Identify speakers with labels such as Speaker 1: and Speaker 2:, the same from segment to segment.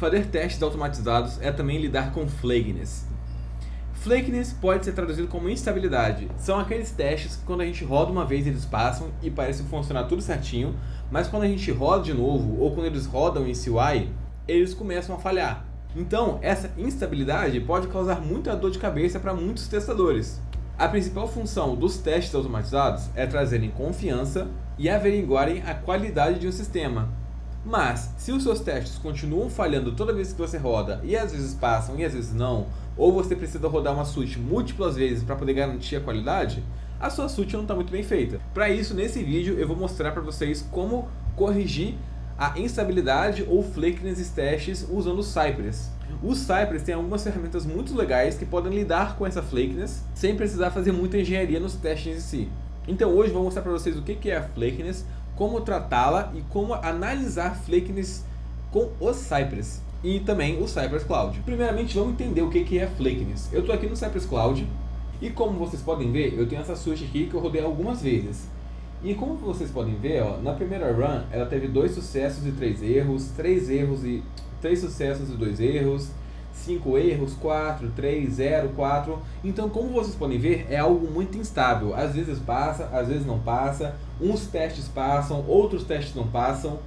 Speaker 1: Fazer testes automatizados é também lidar com flakiness. Flakiness pode ser traduzido como instabilidade. São aqueles testes que quando a gente roda uma vez eles passam e parece funcionar tudo certinho, mas quando a gente roda de novo ou quando eles rodam em CUI, eles começam a falhar. Então, essa instabilidade pode causar muita dor de cabeça para muitos testadores. A principal função dos testes automatizados é trazerem confiança e averiguarem a qualidade de um sistema. Mas, se os seus testes continuam falhando toda vez que você roda e às vezes passam e às vezes não, ou você precisa rodar uma switch múltiplas vezes para poder garantir a qualidade, a sua switch não está muito bem feita. Para isso, nesse vídeo eu vou mostrar para vocês como corrigir a instabilidade ou flakiness testes usando o Cypress. O Cypress tem algumas ferramentas muito legais que podem lidar com essa flakiness sem precisar fazer muita engenharia nos testes em si. Então hoje eu vou mostrar para vocês o que é a flakiness, como tratá-la e como analisar flakiness com o Cypress e também o Cypress Cloud. Primeiramente vamos entender o que é flakiness. Eu estou aqui no Cypress Cloud e como vocês podem ver, eu tenho essa switch aqui que eu rodei algumas vezes. E como vocês podem ver, ó, na primeira run ela teve 2 sucessos e 3 erros, 3 erros e 3 sucessos e 2 erros, 5 erros, 4, 3, 0, 4. Então, como vocês podem ver, é algo muito instável. Às vezes passa, às vezes não passa. Uns testes passam, outros testes não passam.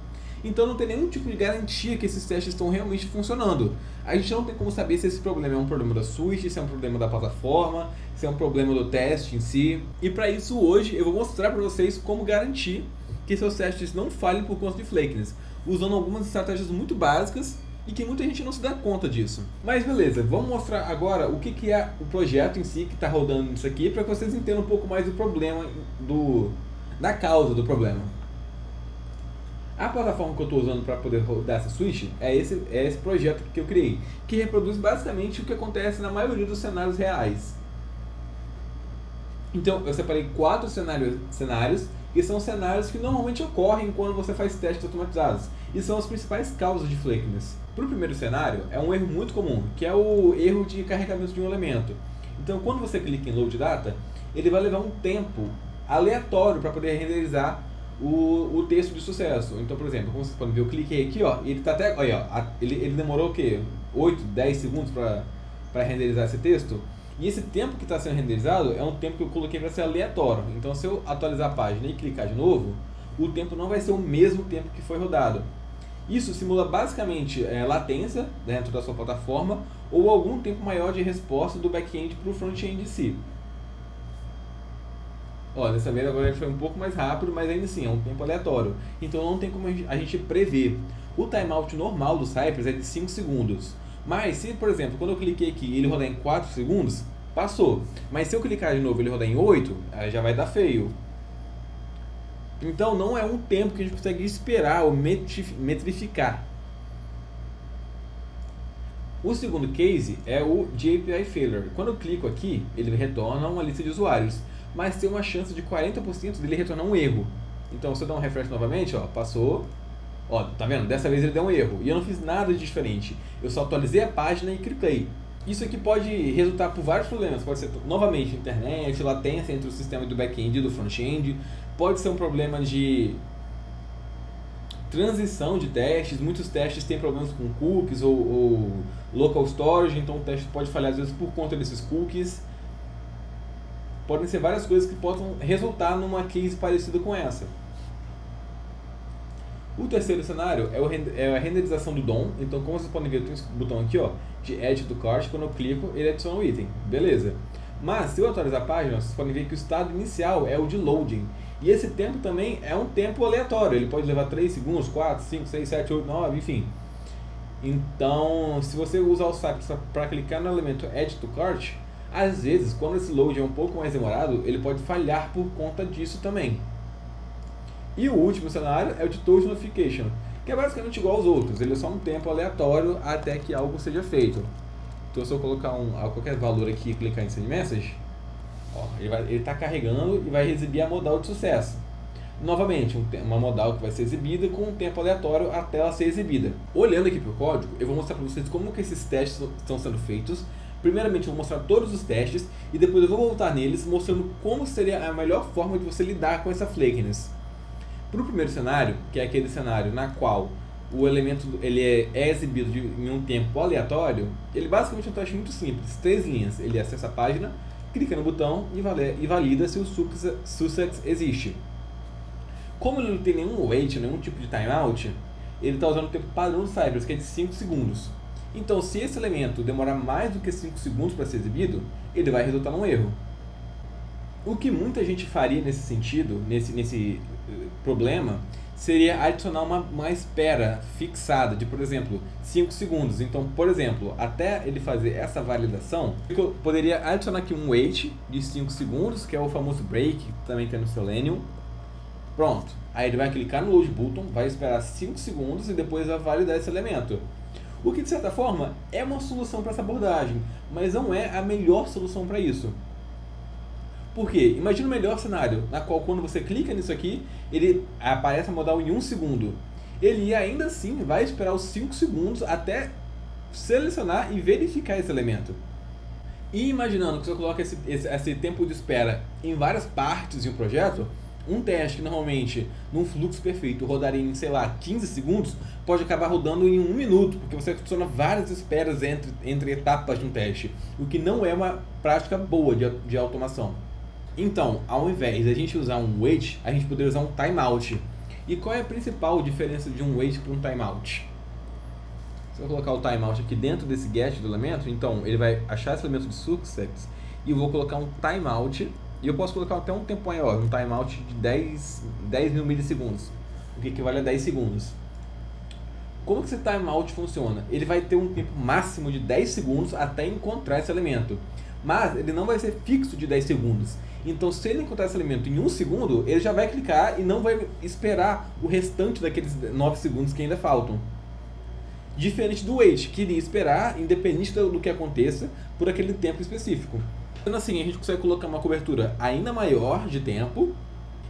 Speaker 1: Então não tem nenhum tipo de garantia que esses testes estão realmente funcionando. A gente não tem como saber se esse problema é um problema da switch, se é um problema da plataforma, se é um problema do teste em si. E para isso hoje eu vou mostrar para vocês como garantir que seus testes não falhem por conta de flakiness, usando algumas estratégias muito básicas e que muita gente não se dá conta disso. Mas beleza, vamos mostrar agora o que é o projeto em si que está rodando isso aqui para que vocês entendam um pouco mais do problema, da causa do problema. A plataforma que eu estou usando para poder rodar essa switch é esse projeto que eu criei, que reproduz basicamente o que acontece na maioria dos cenários reais. Então eu separei 4 cenários que são cenários que normalmente ocorrem quando você faz testes automatizados e são as principais causas de flakiness. Para o primeiro cenário é um erro muito comum, que é o erro de carregamento de um elemento. Então quando você clica em Load Data, ele vai levar um tempo aleatório para poder renderizar o texto de sucesso. Então, por exemplo, como vocês podem ver, eu cliquei aqui, ó, e ele tá até, olha, ó, ele demorou o quê? 8, 10 segundos para renderizar esse texto. E esse tempo que está sendo renderizado é um tempo que eu coloquei para ser aleatório. Então, se eu atualizar a página e clicar de novo, o tempo não vai ser o mesmo tempo que foi rodado. Isso simula basicamente latência dentro da sua plataforma ou algum tempo maior de resposta do back-end para o front-end em si. Ó, dessa vez agora ele foi um pouco mais rápido, mas ainda assim é um tempo aleatório. Então não tem como a gente prever. O timeout normal do Cypress é de 5 segundos. Mas se, por exemplo, quando eu cliquei aqui e ele rodar em 4 segundos, passou. Mas se eu clicar de novo e ele rodar em 8, aí já vai dar feio. Então não é um tempo que a gente consegue esperar ou metrificar. O segundo case é o de API Failure. Quando eu clico aqui, ele retorna uma lista de usuários, mas tem uma chance de 40% dele retornar um erro. Então se eu dar um refresh novamente, ó, passou, ó, tá vendo? Dessa vez ele deu um erro e eu não fiz nada de diferente. Eu só atualizei a página e cliquei. Isso aqui pode resultar por vários problemas. Pode ser novamente internet, latência entre o sistema do back-end e do front-end. Pode ser um problema de transição de testes. Muitos testes têm problemas com cookies ou local storage, então o teste pode falhar às vezes por conta desses cookies. Podem ser várias coisas que possam resultar numa case parecida com essa. O terceiro cenário é a renderização do DOM. Então, como vocês podem ver, eu tenho esse botão aqui, ó, de Add to Cart. Quando eu clico, ele adiciona um item. Beleza. Mas, se eu atualizar a página, vocês podem ver que o estado inicial é o de loading. E esse tempo também é um tempo aleatório. Ele pode levar 3 segundos, 4, 5, 6, 7, 8, 9, enfim. Então, se você usar o Cypress para clicar no elemento Add to Cart, às vezes, quando esse load é um pouco mais demorado, ele pode falhar por conta disso também. E o último cenário é o de Touch Notification, que é basicamente igual aos outros, ele é só um tempo aleatório até que algo seja feito. Então se eu colocar qualquer valor aqui e clicar em Send Message, ó, ele está carregando e vai exibir a modal de sucesso. Novamente, uma modal que vai ser exibida com um tempo aleatório até ela ser exibida. Olhando aqui para o código, eu vou mostrar para vocês como que esses testes estão sendo feitos. Primeiramente eu vou mostrar todos os testes e depois eu vou voltar neles mostrando como seria a melhor forma de você lidar com essa flakiness. Para o primeiro cenário, que é aquele cenário na qual o elemento ele é exibido em um tempo aleatório, ele basicamente é um teste muito simples, 3 linhas. Ele acessa a página, clica no botão e valida se o success existe. Como ele não tem nenhum wait, nenhum tipo de timeout, ele está usando o tempo padrão do Cypress, que é de 5 segundos. Então, se esse elemento demorar mais do que 5 segundos para ser exibido, ele vai resultar num erro. O que muita gente faria nesse sentido, nesse problema, seria adicionar uma espera fixada de, por exemplo, 5 segundos. Então, por exemplo, até ele fazer essa validação, eu poderia adicionar aqui um wait de 5 segundos, que é o famoso break, que também tem no Selenium. Pronto. Aí ele vai clicar no load button, vai esperar 5 segundos e depois vai validar esse elemento. O que, de certa forma, é uma solução para essa abordagem, mas não é a melhor solução para isso. Por quê? Imagina o melhor cenário, na qual quando você clica nisso aqui, ele aparece a modal em 1 segundo. Ele ainda assim vai esperar os 5 segundos até selecionar e verificar esse elemento. E imaginando que você coloca esse tempo de espera em várias partes de um projeto, um teste que normalmente, num fluxo perfeito, rodaria em, sei lá, 15 segundos, pode acabar rodando em 1 minuto, porque você adiciona várias esperas entre etapas de um teste, o que não é uma prática boa de automação. Então, ao invés de a gente usar um wait, a gente poderia usar um timeout. E qual é a principal diferença de um wait para um timeout? Se eu colocar o timeout aqui dentro desse get do elemento, então ele vai achar esse elemento de success e eu vou colocar um timeout. E eu posso colocar até um tempo maior, um timeout de 10 mil milissegundos, o que equivale a 10 segundos. Como que esse timeout funciona? Ele vai ter um tempo máximo de 10 segundos até encontrar esse elemento, mas ele não vai ser fixo de 10 segundos. Então, se ele encontrar esse elemento em 1 segundo, ele já vai clicar e não vai esperar o restante daqueles 9 segundos que ainda faltam. Diferente do wait, que iria esperar, independente do que aconteça, por aquele tempo específico. Sendo assim, a gente consegue colocar uma cobertura ainda maior de tempo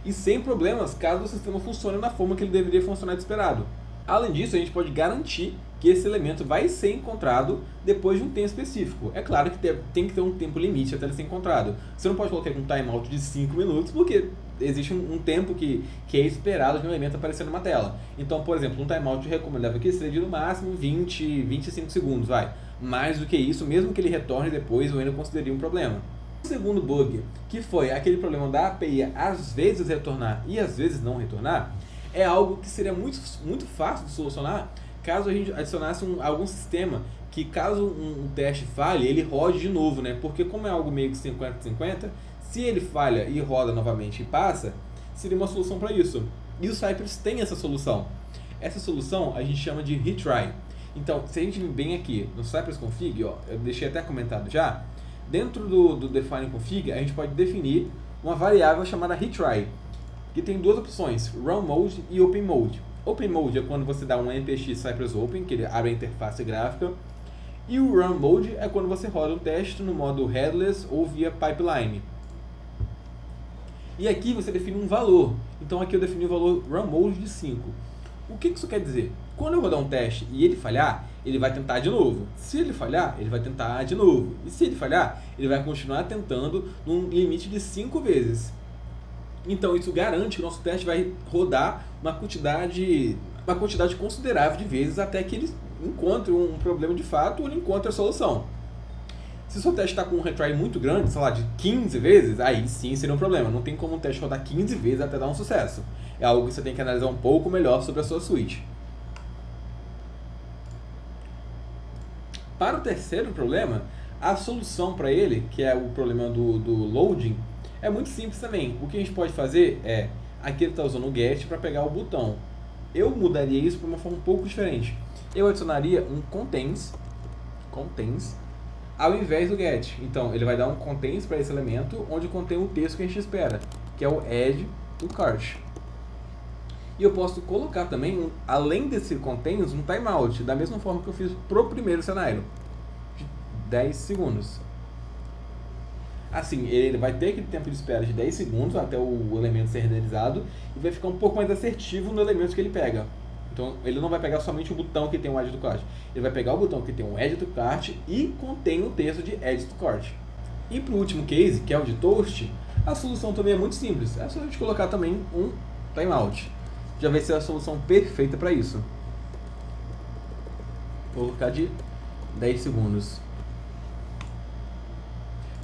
Speaker 1: e sem problemas caso o sistema funcione na forma que ele deveria funcionar de esperado. Além disso, a gente pode garantir que esse elemento vai ser encontrado depois de um tempo específico. É claro que tem que ter um tempo limite até ele ser encontrado. Você não pode colocar um timeout de 5 minutos porque existe um tempo que é esperado de um elemento aparecer numa tela. Então, por exemplo, um timeout recomendável que seja no máximo 25 segundos, vai. Mais do que isso, mesmo que ele retorne depois, eu ainda consideraria um problema. O segundo bug, que foi aquele problema da API às vezes retornar e às vezes não retornar, é algo que seria muito fácil de solucionar caso a gente adicionasse algum sistema que, caso um teste falhe, ele rode de novo, né? Porque como é algo meio que 50-50, se ele falha e roda novamente e passa, seria uma solução para isso. E o Cypress tem essa solução. Essa solução a gente chama de retry. Então, se a gente vir bem aqui no Cypress Config, ó, eu deixei até comentado já, dentro do define config, a gente pode definir uma variável chamada retry, que tem duas opções, run mode e open mode. Open mode é quando você dá um npx Cypress open, que ele abre a interface gráfica, e o run mode é quando você roda um teste no modo headless ou via pipeline. E aqui você define um valor. Então aqui eu defini o valor run mode de 5. O que isso quer dizer? Quando eu rodar um teste e ele falhar, ele vai tentar de novo. Se ele falhar, ele vai tentar de novo. E se ele falhar, ele vai continuar tentando num limite de 5 vezes. Então isso garante que o nosso teste vai rodar uma quantidade considerável de vezes até que ele encontre um problema de fato ou ele encontre a solução. Se o seu teste está com um retry muito grande, sei lá, de 15 vezes, aí sim seria um problema. Não tem como um teste rodar 15 vezes até dar um sucesso. É algo que você tem que analisar um pouco melhor sobre a sua suite. Para o terceiro problema, a solução para ele, que é o problema do loading, é muito simples também. O que a gente pode fazer é, aqui ele está usando o get para pegar o botão. Eu mudaria isso para uma forma um pouco diferente. Eu adicionaria um contains ao invés do get. Então, ele vai dar um contains para esse elemento, onde contém o texto que a gente espera, que é o add to cart. E eu posso colocar também, além desse contains, um timeout, da mesma forma que eu fiz pro primeiro cenário, de 10 segundos. Assim, ele vai ter aquele tempo de espera de 10 segundos até o elemento ser renderizado e vai ficar um pouco mais assertivo no elemento que ele pega. Então, ele não vai pegar somente o botão que tem o Add to Cart. Ele vai pegar o botão que tem o Add to Cart e contém o texto de Add to Cart. E para o último case, que é o de Toast, a solução também é muito simples. É só a gente colocar também um timeout. Já vai ser a solução perfeita para isso. Vou colocar de 10 segundos.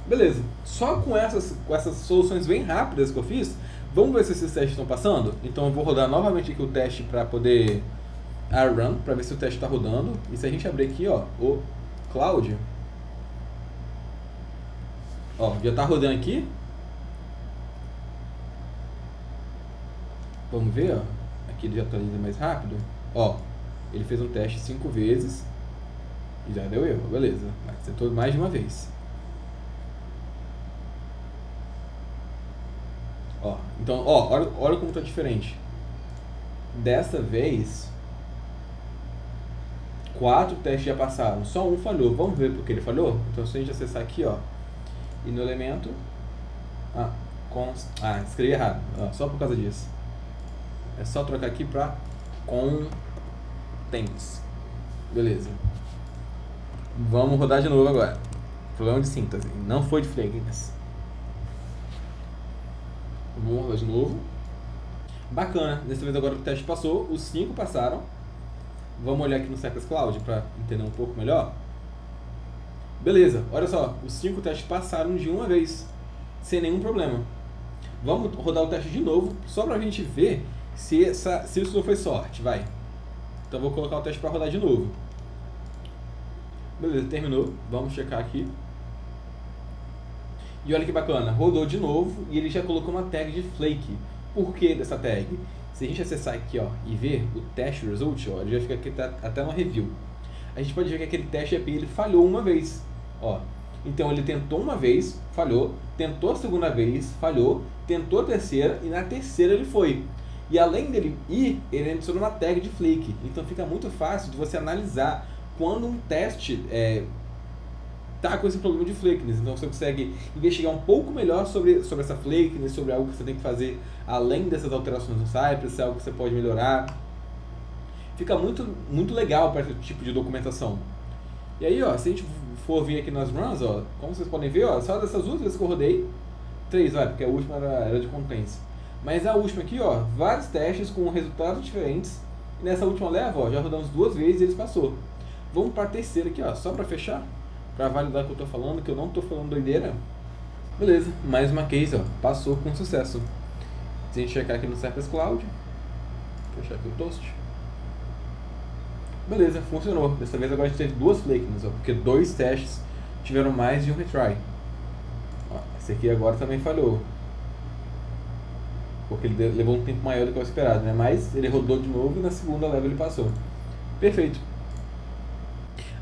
Speaker 1: Beleza, só com essas soluções bem rápidas que eu fiz, vamos ver se esses testes estão passando? Então eu vou rodar novamente aqui o teste para poder run, para ver se o teste está rodando. E se a gente abrir aqui, ó, o Cloud, ó, já está rodando aqui. Vamos ver, ó, aqui ele já atualiza mais rápido. Ó, ele fez um teste 5 vezes e já deu erro, beleza, acertou mais de uma vez. Ó, então, ó, olha como tá diferente. Dessa vez, 4 testes já passaram, só um falhou. Vamos ver por que ele falhou? Então, se a gente acessar aqui, ó, e no elemento, escrevi errado, ó, só por causa disso. É só trocar aqui pra contains. Beleza. Vamos rodar de novo agora. Problema de síntese, não foi de flakiness. Vamos rodar de novo. Bacana, dessa vez agora o teste passou, os 5 passaram. Vamos olhar aqui no Cypress Cloud para entender um pouco melhor. Beleza, olha só, os 5 testes passaram de uma vez, sem nenhum problema. Vamos rodar o teste de novo, só para a gente ver se isso não foi sorte, vai. Então vou colocar o teste para rodar de novo. Beleza, terminou, vamos checar aqui. E olha que bacana, rodou de novo e ele já colocou uma tag de flake. Por que dessa tag? Se a gente acessar aqui, ó, e ver o test result, ó, ele já fica aqui até no review. A gente pode ver que aquele teste API ele falhou uma vez, ó. Então ele tentou uma vez, falhou, tentou a segunda vez, falhou, tentou a terceira e na terceira ele foi. E além dele ir, ele adicionou uma tag de flake. Então fica muito fácil de você analisar quando um teste tá com esse problema de flakiness. Então você consegue investigar um pouco melhor sobre essa flakiness, sobre algo que você tem que fazer além dessas alterações no Cypress, algo que você pode melhorar. Fica muito legal para esse tipo de documentação. E aí, ó, se a gente for ver aqui nas runs, ó, como vocês podem ver, ó, só dessas duas vezes que eu rodei, 3, vai, porque a última era de contents. Mas a última aqui, ó, vários testes com resultados diferentes. E nessa última leva, ó, já rodamos 2 vezes e eles passou. Vamos para a terceira aqui, ó, só para fechar, para validar o que eu tô falando, que eu não tô falando doideira. Beleza, mais uma case, ó, passou com sucesso. Se a gente checar aqui no Cypress Cloud, fechar aqui o toast. Beleza, funcionou. Dessa vez agora a gente teve 2 flakiness, ó, porque 2 testes tiveram mais de um retry. Ó, esse aqui agora também falhou, porque ele levou um tempo maior do que o esperado, né? Mas ele rodou de novo e na segunda leva ele passou. Perfeito.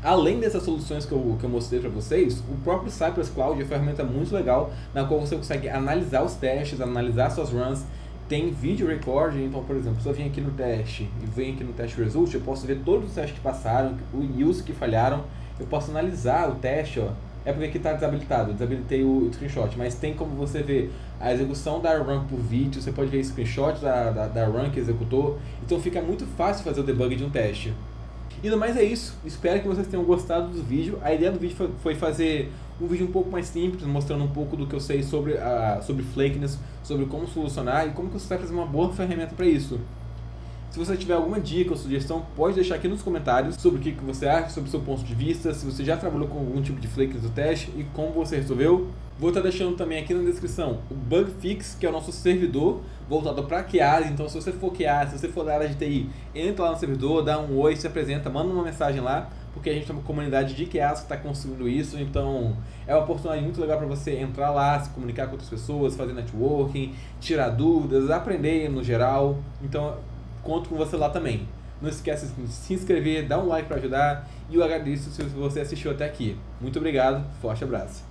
Speaker 1: Além dessas soluções que eu mostrei para vocês, o próprio Cypress Cloud é uma ferramenta muito legal, na qual você consegue analisar os testes, analisar suas runs. Tem vídeo recording, então, por exemplo, se eu vim aqui no teste e venho aqui no teste result, eu posso ver todos os testes que passaram, os que falharam, eu posso analisar o teste, ó. É porque aqui está desabilitado, eu desabilitei o screenshot, mas tem como você ver a execução da run por vídeo, você pode ver screenshot da run que executou, então fica muito fácil fazer o debug de um teste. E no mais é isso, espero que vocês tenham gostado do vídeo. A ideia do vídeo foi fazer um vídeo um pouco mais simples, mostrando um pouco do que eu sei sobre flakiness, sobre como solucionar e como que o Cypress é uma boa ferramenta para isso. Se você tiver alguma dica ou sugestão, pode deixar aqui nos comentários sobre o que você acha, sobre o seu ponto de vista, se você já trabalhou com algum tipo de flakiness do teste e como você resolveu. Vou estar deixando também aqui na descrição o Bug Fix, que é o nosso servidor voltado para QAs. Então, se você for QA, se você for da área de TI, entra lá no servidor, dá um oi, se apresenta, manda uma mensagem lá, porque a gente tem uma comunidade de QAs que está construindo isso. Então, é uma oportunidade muito legal para você entrar lá, se comunicar com outras pessoas, fazer networking, tirar dúvidas, aprender no geral. Então, conto com você lá também. Não esquece de se inscrever, dar um like para ajudar e eu agradeço se você assistiu até aqui. Muito obrigado, forte abraço.